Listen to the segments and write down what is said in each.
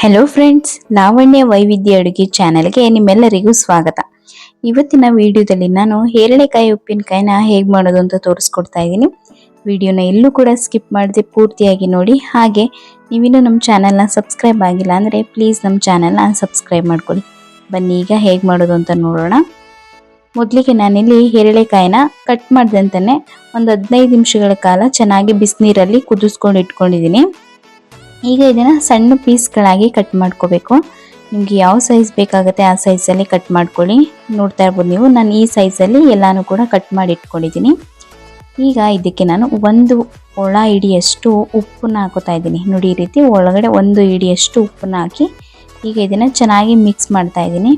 Hello friends, Lavanya ವೈವಿಧ್ಯ ಅಡುಗೆ ಚಾನೆಲ್ಗೆ ನಿಮ್ಮೆಲ್ಲರಿಗೂ ಸ್ವಾಗತ. ಇವತ್ತಿನ ವಿಡಿಯೋದಲ್ಲಿ ನಾನು ಹೇರಳೆಕಾಯಿ ಉಪ್ಪಿನಕಾಯಿನ ಹೇಗೆ ಮಾಡೋದು ಅಂತ ತೋರಿಸ್ಕೊಡ್ತಾ ಇದ್ದೀನಿ. ವಿಡಿಯೋನ ಎಲ್ಲೂ ಕೂಡ ಸ್ಕಿಪ್ ಮಾಡದೆ ಪೂರ್ತಿಯಾಗಿ ನೋಡಿ. ಹಾಗೆ ನೀವಿನ್ನೂ ನಮ್ಮ ಚಾನೆಲ್ನ ಸಬ್ಸ್ಕ್ರೈಬ್ ಆಗಿಲ್ಲ ಅಂದರೆ ಪ್ಲೀಸ್ ನಮ್ಮ ಚಾನೆಲ್ನ ಸಬ್ಸ್ಕ್ರೈಬ್ ಮಾಡ್ಕೊಳ್ಳಿ. ಬನ್ನಿ ಈಗ ಹೇಗೆ ಮಾಡೋದು ಅಂತ ನೋಡೋಣ. ಮೊದಲಿಗೆ ನಾನಿಲ್ಲಿ ಹೇರಳೆಕಾಯಿನ ಕಟ್ ಮಾಡಿದಂತೆಯೇ ಒಂದು 15 ನಿಮಿಷಗಳ ಕಾಲ ಚೆನ್ನಾಗಿ ಬಿಸಿನೀರಲ್ಲಿ ಕುದಿಸ್ಕೊಂಡು ಇಟ್ಕೊಂಡಿದ್ದೀನಿ. ಈಗ ಇದನ್ನು ಸಣ್ಣ ಪೀಸ್ಗಳಾಗಿ ಕಟ್ ಮಾಡ್ಕೋಬೇಕು. ನಿಮಗೆ ಯಾವ ಸೈಜ್ ಬೇಕಾಗುತ್ತೆ ಆ ಸೈಜಲ್ಲಿ ಕಟ್ ಮಾಡ್ಕೊಳ್ಳಿ. ನೋಡ್ತಾ ಇರ್ಬೋದು ನೀವು, ನಾನು ಈ ಸೈಜಲ್ಲಿ ಎಲ್ಲಾನು ಕೂಡ ಕಟ್ ಮಾಡಿ ಇಟ್ಕೊಂಡಿದ್ದೀನಿ. ಈಗ ಇದಕ್ಕೆ ನಾನು 1 ಒಳ ಹಿಡಿಯಷ್ಟು ಉಪ್ಪನ್ನ ಹಾಕೋತಾ ಇದ್ದೀನಿ. ನೋಡಿ, ಈ ರೀತಿ ಒಳಗಡೆ 1 ಹಿಡಿಯಷ್ಟು ಉಪ್ಪನ್ನ ಹಾಕಿ ಈಗ ಇದನ್ನು ಚೆನ್ನಾಗಿ ಮಿಕ್ಸ್ ಮಾಡ್ತಾ ಇದ್ದೀನಿ.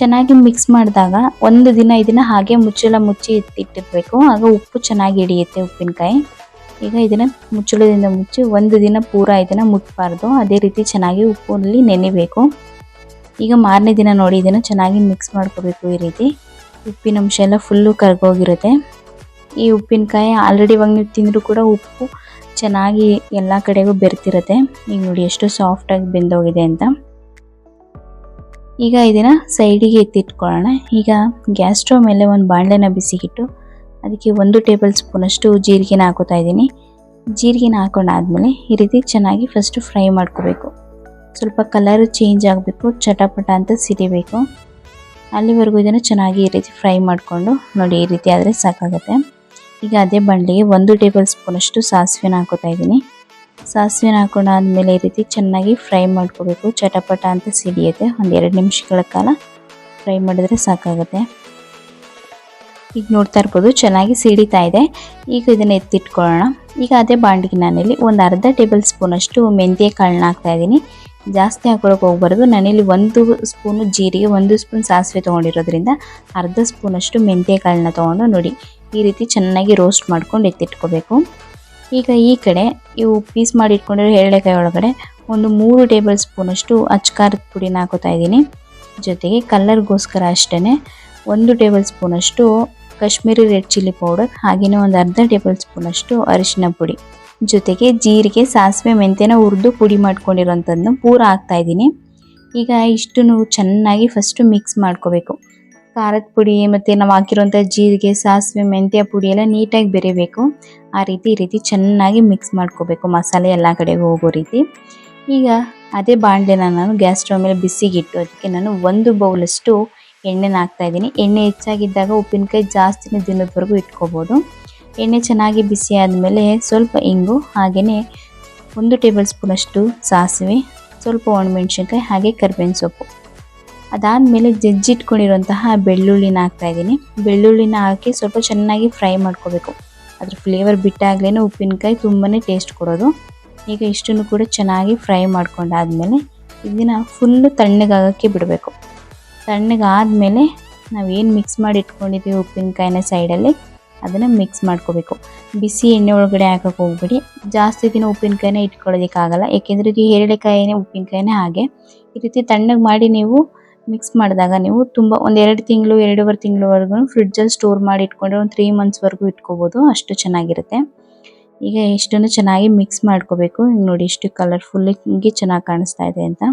ಚೆನ್ನಾಗಿ ಮಿಕ್ಸ್ ಮಾಡಿದಾಗ ಒಂದು ದಿನ ಇದನ್ನು ಹಾಗೆ ಮುಚ್ಚಳ ಮುಚ್ಚಿ ಇಟ್ಟಿರಬೇಕು. ಆಗ ಉಪ್ಪು ಚೆನ್ನಾಗಿ ಹಿಡಿಯುತ್ತೆ ಉಪ್ಪಿನಕಾಯಿ. ಈಗ ಇದನ್ನು ಮುಚ್ಚಳದಿಂದ ಮುಚ್ಚಿ ಒಂದು ದಿನ ಪೂರ ಇದನ್ನು ಮುಟ್ಟಬಾರ್ದು. ಅದೇ ರೀತಿ ಚೆನ್ನಾಗಿ ಉಪ್ಪಲ್ಲಿ ನೆನೆಬೇಕು. ಈಗ ಮಾರನೇ ದಿನ ನೋಡಿ ಇದನ್ನು ಚೆನ್ನಾಗಿ ಮಿಕ್ಸ್ ಮಾಡ್ಕೋಬೇಕು. ಈ ರೀತಿ ಉಪ್ಪಿನ ಅಂಶ ಎಲ್ಲ ಫುಲ್ಲು ಕರಗೋಗಿರುತ್ತೆ. ಈ ಉಪ್ಪಿನಕಾಯಿ ಆಲ್ರೆಡಿ ಇವಾಗ ನೀವು ತಿಂದರೂ ಕೂಡ ಉಪ್ಪು ಚೆನ್ನಾಗಿ ಎಲ್ಲ ಕಡೆಗೂ ಬೆರ್ತಿರುತ್ತೆ. ಈಗ ನೋಡಿ ಎಷ್ಟು ಸಾಫ್ಟಾಗಿ ಬೆಂದೋಗಿದೆ ಅಂತ. ಈಗ ಇದನ್ನು ಸೈಡಿಗೆ ಎತ್ತಿಟ್ಕೊಳ್ಳೋಣ. ಈಗ ಗ್ಯಾಸ್ ಸ್ಟವ್ ಮೇಲೆ ಒಂದು ಬಾಣಲೆನ ಬಿಸಿಗಿಟ್ಟು ಅದಕ್ಕೆ 1 ಟೇಬಲ್ ಸ್ಪೂನಷ್ಟು ಜೀರಿಗೆನ ಹಾಕೋತಾ ಇದ್ದೀನಿ. ಜೀರಿಗೆನ ಹಾಕೊಂಡಾದ್ಮೇಲೆ ಈ ರೀತಿ ಚೆನ್ನಾಗಿ ಫಸ್ಟ್ ಫ್ರೈ ಮಾಡ್ಕೋಬೇಕು. ಸ್ವಲ್ಪ ಕಲರ್ ಚೇಂಜ್ ಆಗಬೇಕು, ಚಟಪಟ ಅಂತ ಸಿಡಿಬೇಕು. ಅಲ್ಲಿವರೆಗೂ ಇದನ್ನು ಚೆನ್ನಾಗಿ ಈ ರೀತಿ ಫ್ರೈ ಮಾಡಿಕೊಂಡು ನೋಡಿ, ಈ ರೀತಿ ಆದರೆ ಸಾಕಾಗುತ್ತೆ. ಈಗ ಅದೇ ಬಾಣಲೆಗೆ 1 ಟೇಬಲ್ ಸ್ಪೂನಷ್ಟು ಸಾಸಿವೆನ ಹಾಕೋತಾ ಇದ್ದೀನಿ. ಸಾಸಿವೆನ ಹಾಕೊಂಡಾದ್ಮೇಲೆ ಈ ರೀತಿ ಚೆನ್ನಾಗಿ ಫ್ರೈ ಮಾಡ್ಕೋಬೇಕು. ಚಟಪಟ ಅಂತ ಸಿಡಿಯುತ್ತೆ. ಒಂದು 2 ನಿಮಿಷಗಳ ಕಾಲ ಫ್ರೈ ಮಾಡಿದ್ರೆ ಸಾಕಾಗುತ್ತೆ. ಈಗ ನೋಡ್ತಾ ಇರ್ಬೋದು ಚೆನ್ನಾಗಿ ಸಿಡಿತಾ ಇದೆ. ಈಗ ಇದನ್ನು ಎತ್ತಿಟ್ಕೊಳ್ಳೋಣ. ಈಗ ಅದೇ ಬಾಂಡಿಗೆ ನಾನಿಲ್ಲಿ ಒಂದು ಅರ್ಧ ಟೇಬಲ್ ಸ್ಪೂನಷ್ಟು ಮೆಂತ್ಯ ಕಾಳನ್ನ ಹಾಕ್ತಾ ಇದ್ದೀನಿ. ಜಾಸ್ತಿ ಹಾಕೊಳ್ಳೋಕೆ ಹೋಗ್ಬಾರ್ದು. ನಾನಿಲ್ಲಿ 1 ಸ್ಪೂನು ಜೀರಿಗೆ, 1 ಸ್ಪೂನ್ ಸಾಸಿವೆ ತೊಗೊಂಡಿರೋದ್ರಿಂದ ಅರ್ಧ ಸ್ಪೂನಷ್ಟು ಮೆಂತ್ಯ ಕಾಳನ್ನ ತೊಗೊಂಡು ನೋಡಿ ಈ ರೀತಿ ಚೆನ್ನಾಗಿ ರೋಸ್ಟ್ ಮಾಡ್ಕೊಂಡು ಎತ್ತಿಟ್ಕೋಬೇಕು. ಈಗ ಈ ಕಡೆ ಇವು ಪೀಸ್ ಮಾಡಿ ಇಟ್ಕೊಂಡಿರೋ ಹೇರಳೆಕಾಯಿ ಒಳಗಡೆ ಒಂದು 3 ಟೇಬಲ್ ಸ್ಪೂನಷ್ಟು ಅಚ್ಕಾರದ ಪುಡಿನ ಹಾಕೋತಾ ಇದ್ದೀನಿ. ಜೊತೆಗೆ ಕಲರ್ಗೋಸ್ಕರ ಅಷ್ಟೇ 1 ಟೇಬಲ್ ಸ್ಪೂನಷ್ಟು ಕಾಶ್ಮೀರಿ ರೆಡ್ ಚಿಲ್ಲಿ ಪೌಡರ್, ಹಾಗೆಯೇ ಒಂದು ಅರ್ಧ ಟೇಬಲ್ ಸ್ಪೂನಷ್ಟು ಅರಿಶಿನ ಪುಡಿ, ಜೊತೆಗೆ ಜೀರಿಗೆ, ಸಾಸಿವೆ, ಮೆಂತ್ಯನ ಹುರಿದು ಪುಡಿ ಮಾಡ್ಕೊಂಡಿರೋಂಥದ್ದನ್ನು ಪೂರ ಹಾಕ್ತಾ ಇದ್ದೀನಿ. ಈಗ ಇಷ್ಟನ್ನು ಚೆನ್ನಾಗಿ ಫಸ್ಟು ಮಿಕ್ಸ್ ಮಾಡ್ಕೋಬೇಕು. ಖಾರದ ಪುಡಿ ಮತ್ತು ನಾವು ಹಾಕಿರೋಂಥ ಜೀರಿಗೆ, ಸಾಸಿವೆ, ಮೆಂತ್ಯ ಪುಡಿ ಎಲ್ಲ ನೀಟಾಗಿ ಬೆರಿಬೇಕು. ಈ ರೀತಿ ಚೆನ್ನಾಗಿ ಮಿಕ್ಸ್ ಮಾಡ್ಕೋಬೇಕು, ಮಸಾಲೆ ಎಲ್ಲ ಕಡೆಗೂ ಹೋಗೋ ರೀತಿ. ಈಗ ಅದೇ ಬಾಣಲೆನ ನಾನು ಗ್ಯಾಸ್ ಸ್ಟವ್ ಮೇಲೆ ಬಿಸಿಗಿಟ್ಟು ಅದಕ್ಕೆ ನಾನು 1 ಬೌಲಷ್ಟು ಎಣ್ಣೆನ ಹಾಕ್ತಾ ಇದ್ದೀನಿ. ಎಣ್ಣೆ ಹೆಚ್ಚಾಗಿದ್ದಾಗ ಉಪ್ಪಿನಕಾಯಿ ಜಾಸ್ತಿನೇ ದಿನದವರೆಗೂ ಇಟ್ಕೋಬೋದು. ಎಣ್ಣೆ ಚೆನ್ನಾಗಿ ಬಿಸಿ ಆದಮೇಲೆ ಸ್ವಲ್ಪ ಇಂಗು, ಹಾಗೆಯೇ 1 ಟೇಬಲ್ ಸ್ಪೂನಷ್ಟು ಸಾಸಿವೆ, ಸ್ವಲ್ಪ ಒಣಮೆಣ್ಸಿನ್ಕಾಯಿ, ಹಾಗೆ ಕರಿಬೇವಿನ ಸೊಪ್ಪು. ಅದಾದಮೇಲೆ ಜಜ್ಜಿಟ್ಕೊಂಡಿರೋಂತಹ ಬೆಳ್ಳುಳ್ಳಿನ ಹಾಕ್ತಾ ಇದ್ದೀನಿ. ಬೆಳ್ಳುಳ್ಳಿನ ಹಾಕಿ ಸ್ವಲ್ಪ ಚೆನ್ನಾಗಿ ಫ್ರೈ ಮಾಡ್ಕೋಬೇಕು. ಅದ್ರ ಫ್ಲೇವರ್ ಬಿಟ್ಟಾಗ್ಲೇ ಉಪ್ಪಿನಕಾಯಿ ತುಂಬಾ ಟೇಸ್ಟ್ ಕೊಡೋದು. ಈಗ ಇಷ್ಟನ್ನು ಕೂಡ ಚೆನ್ನಾಗಿ ಫ್ರೈ ಮಾಡ್ಕೊಂಡಾದ್ಮೇಲೆ ಇದನ್ನು ಫುಲ್ಲು ತಣ್ಣಗಾಗೋಕ್ಕೆ ಬಿಡಬೇಕು. ತಣ್ಣಗಾದ್ಮೇಲೆ ನಾವೇನು ಮಿಕ್ಸ್ ಮಾಡಿ ಇಟ್ಕೊಂಡಿದ್ದೀವಿ ಉಪ್ಪಿನಕಾಯಿನ ಸೈಡಲ್ಲಿ ಅದನ್ನು ಮಿಕ್ಸ್ ಮಾಡ್ಕೋಬೇಕು. ಬಿಸಿ ಎಣ್ಣೆ ಒಳಗಡೆ ಹಾಕೋಕೆ ಹೋಗ್ಬೇಡಿ. ಜಾಸ್ತಿ ದಿನ ಉಪ್ಪಿನಕಾಯಿನ ಇಟ್ಕೊಳ್ಳೋದಕ್ಕಾಗಲ್ಲ, ಏಕೆಂದರೆ ಇದು ಹೇರಳೆಕಾಯಿನೇ ಉಪ್ಪಿನಕಾಯಿನೇ ಹಾಗೆ. ಈ ರೀತಿ ತಣ್ಣಗೆ ಮಾಡಿ ನೀವು ಮಿಕ್ಸ್ ಮಾಡಿದಾಗ ನೀವು ತುಂಬ ಒಂದು 2 ತಿಂಗಳು 2.5 ತಿಂಗಳವರೆಗೂ ಫ್ರಿಡ್ಜಲ್ಲಿ ಸ್ಟೋರ್ ಮಾಡಿ ಇಟ್ಕೊಂಡ್ರೆ ಒಂದು 3 ಮಂತ್ಸ್ವರೆಗೂ ಇಟ್ಕೋಬೋದು. ಅಷ್ಟು ಚೆನ್ನಾಗಿರುತ್ತೆ. ಈಗ ಇಷ್ಟನ್ನು ಚೆನ್ನಾಗಿ ಮಿಕ್ಸ್ ಮಾಡ್ಕೋಬೇಕು. ನೋಡಿ ಎಷ್ಟು ಕಲರ್ಫುಲ್ ಹಿಂಗೆ ಚೆನ್ನಾಗಿ ಕಾಣಿಸ್ತಾ ಇದೆ ಅಂತ.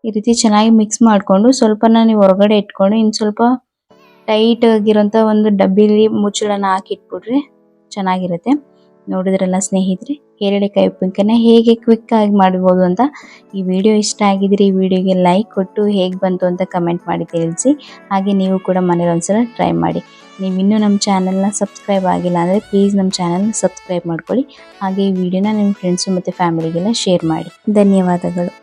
ಈ ರೀತಿ ಚೆನ್ನಾಗಿ ಮಿಕ್ಸ್ ಮಾಡಿಕೊಂಡು ಸ್ವಲ್ಪನ ನೀವು ಹೊರಗಡೆ ಇಟ್ಕೊಂಡು ಇನ್ನು ಸ್ವಲ್ಪ ಟೈಟ್ ಆಗಿರೋಂಥ ಒಂದು ಡಬ್ಬಿಲಿ ಮುಚ್ಚಳನ ಹಾಕಿಟ್ಬಿಟ್ರೆ ಚೆನ್ನಾಗಿರುತ್ತೆ. ನೋಡಿದ್ರಲ್ಲ ಸ್ನೇಹಿತರೆ, ಹೇರಳೆಕಾಯಿ ಉಪ್ಪಿನಕಾಯಿನ ಹೇಗೆ ಕ್ವಿಕ್ಕಾಗಿ ಮಾಡ್ಬೋದು ಅಂತ. ಈ ವಿಡಿಯೋ ಇಷ್ಟ ಆಗಿದ್ರೆ ಈ ವಿಡಿಯೋಗೆ ಲೈಕ್ ಕೊಟ್ಟು ಹೇಗೆ ಬಂತು ಅಂತ ಕಮೆಂಟ್ ಮಾಡಿ ತಿಳಿಸಿ. ಹಾಗೆ ನೀವು ಕೂಡ ಮನೇಲಿ ಒಂದ್ಸಲ ಟ್ರೈ ಮಾಡಿ. ನೀವು ಇನ್ನೂ ನಮ್ಮ ಚಾನಲ್ನ ಸಬ್ಸ್ಕ್ರೈಬ್ ಆಗಿಲ್ಲ ಅಂದರೆ ಪ್ಲೀಸ್ ನಮ್ಮ ಚಾನಲ್ನ ಸಬ್ಸ್ಕ್ರೈಬ್ ಮಾಡ್ಕೊಳ್ಳಿ. ಹಾಗೆ ಈ ವಿಡಿಯೋನ ನಿಮ್ಮ ಫ್ರೆಂಡ್ಸು ಮತ್ತು ಫ್ಯಾಮಿಲಿಗೆಲ್ಲ ಶೇರ್ ಮಾಡಿ. ಧನ್ಯವಾದಗಳು.